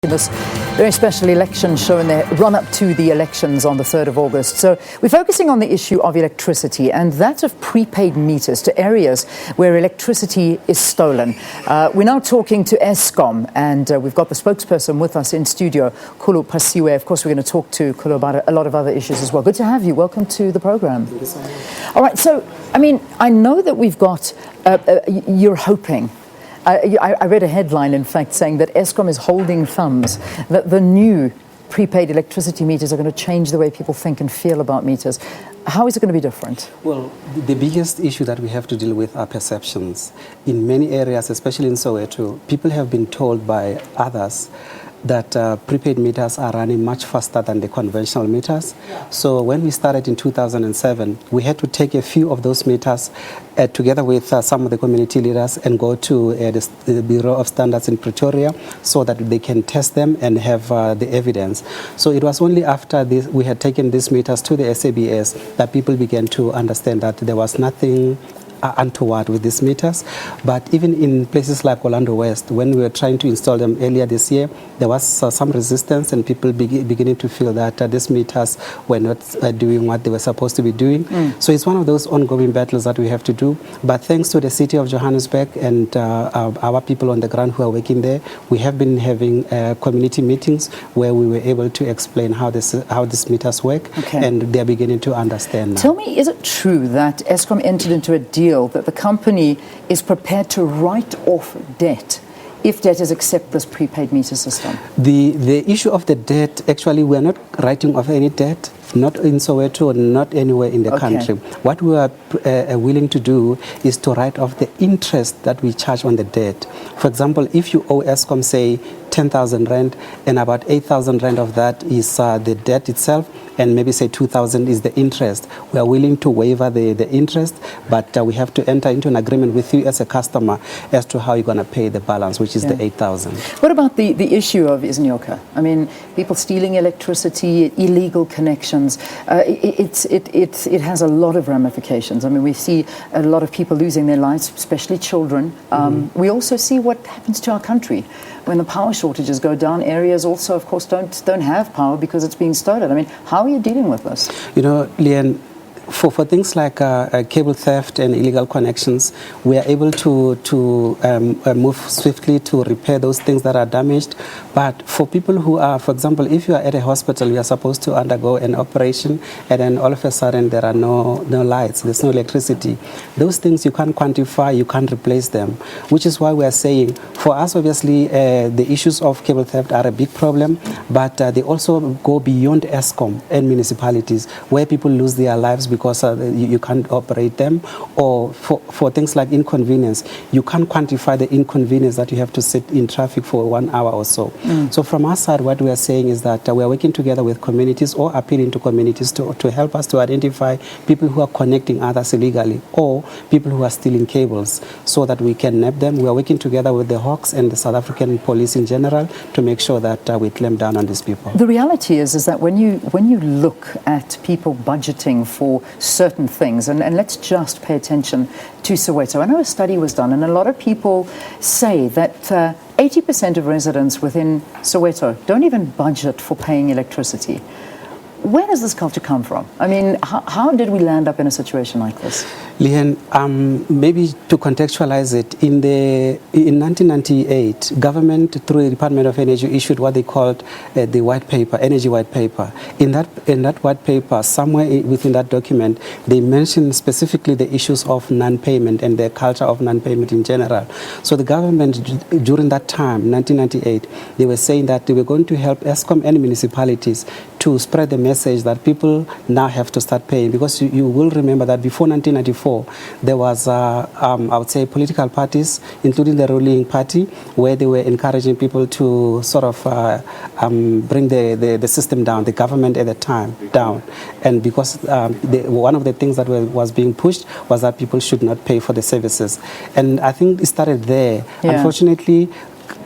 In this very special election show in the run-up to the elections on the 3rd of August. So we're focusing on the issue of electricity and that of prepaid meters to areas where electricity is stolen. We're now talking to Eskom and we've got the spokesperson with us in studio, Khulu Phasiwe. Of course, we're going to talk to Khulu about a lot of other issues as well. Good to have you. Welcome to the program. Thank you so much. All right, so, I know that we've got, you're hoping, I read a headline, in fact, saying that Eskom is holding thumbs, that the new prepaid electricity meters are going to change the way people think and feel about meters. How is it going to be different? Well, the biggest issue that we have to deal with are perceptions. In many areas, especially in Soweto, people have been told by others that prepaid meters are running much faster than the conventional meters. So when we started in 2007, we had to take a few of those meters together with some of the community leaders and go to the Bureau of Standards in Pretoria so that they can test them and have the evidence. So it was only after we had taken these meters to the SABC that people began to understand that there was nothing untoward with these meters. But even in places like Orlando West, when we were trying to install them earlier this year, there was some resistance and people beginning to feel that these meters were not doing what they were supposed to be doing. So it's one of those ongoing battles that we have to do. But thanks to the city of Johannesburg and our people on the ground who are working there, we have been having community meetings where we were able to explain how these meters work, and they're beginning to understand now. Tell me, is it true that Eskom entered into a deal that the company is prepared to write off debt if debtors accept this prepaid meter system? The issue of the debt, actually, we are not writing off any debt, not in Soweto, not anywhere in the country. What we are willing to do is to write off the interest that we charge on the debt. For example, if you owe Eskom, say, 10,000 rand, and about 8,000 rand of that is the debt itself, and maybe say 2,000 is the interest. We are willing to waiver the interest, but we have to enter into an agreement with you as a customer as to how you're going to pay the balance, which is the 8,000. What about the issue of Iznyoka? I mean, people stealing electricity, illegal connections. It has a lot of ramifications. I mean, we see a lot of people losing their lives, especially children. We also see what happens to our country when the power shortages go down. Areas also, of course, don't have power because it's being stolen. I mean, how are you dealing with this? You know, Leanne, for things like cable theft and illegal connections, we are able to move swiftly to repair those things that are damaged. But for people who are, for example, if you are at a hospital, you are supposed to undergo an operation, and then all of a sudden there are no lights, there's no electricity. Those things you can't quantify, you can't replace them, which is why we are saying, for us, obviously, the issues of cable theft are a big problem, but they also go beyond Eskom and municipalities, where people lose their lives because you can't operate them, or for things like inconvenience, you can't quantify the inconvenience that you have to sit in traffic for 1 hour or so. So from our side, what we are saying is that we are working together with communities or appealing to communities to help us to identify people who are connecting others illegally or people who are stealing cables so that we can nab them. We are working together with the Hawks and the South African police in general to make sure that we clamp down on these people. The reality is that when you look at people budgeting for certain things, and let's just pay attention to Soweto. I know a study was done, and a lot of people say that 80% of residents within Soweto don't even budget for paying electricity. Where does this culture come from? I mean, how did we land up in a situation like this? Leanne, maybe to contextualize it, in 1998, government through the Department of Energy issued what they called the white paper, energy white paper. In that white paper, somewhere within that document, they mentioned specifically the issues of non-payment and the culture of non-payment in general. So the government, during that time, 1998, they were saying that they were going to help Eskom and municipalities to spread the message that people now have to start paying, because you will remember that before 1994, there was, I would say, political parties, including the ruling party, where they were encouraging people to sort of bring the system down, the government at the time down. And because one of the things that was being pushed was that people should not pay for the services. And I think it started there. Unfortunately,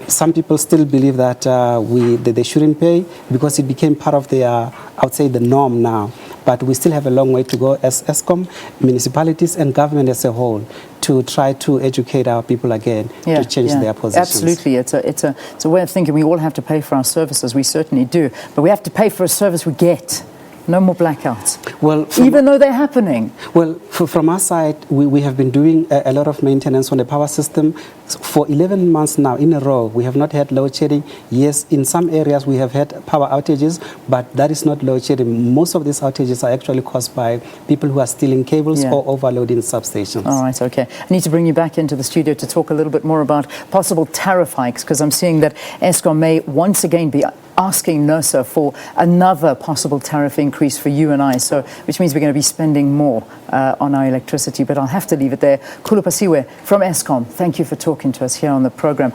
some people still believe that that they shouldn't pay because it became part of their, I would say, the norm now. But we still have a long way to go as Eskom, municipalities and government as a whole to try to educate our people again to change their positions. Absolutely. It's a way of thinking. We all have to pay for our services. We certainly do. But we have to pay for a service we get. No more blackouts. Well, even though they're happening. Well, from our side, we have been doing a lot of maintenance on the power system for 11 months now in a row. We have not had load shedding. Yes, in some areas we have had power outages, but that is not load shedding. Most of these outages are actually caused by people who are stealing cables or overloading substations. All right, okay. I need to bring you back into the studio to talk a little bit more about possible tariff hikes, because I'm seeing that Eskom may once again be asking NERSA for another possible tariff increase for you and I, so which means we're going to be spending more on our electricity. But I'll have to leave it there. Khulu Phasiwe from Eskom, thank you for talking to us here on the program.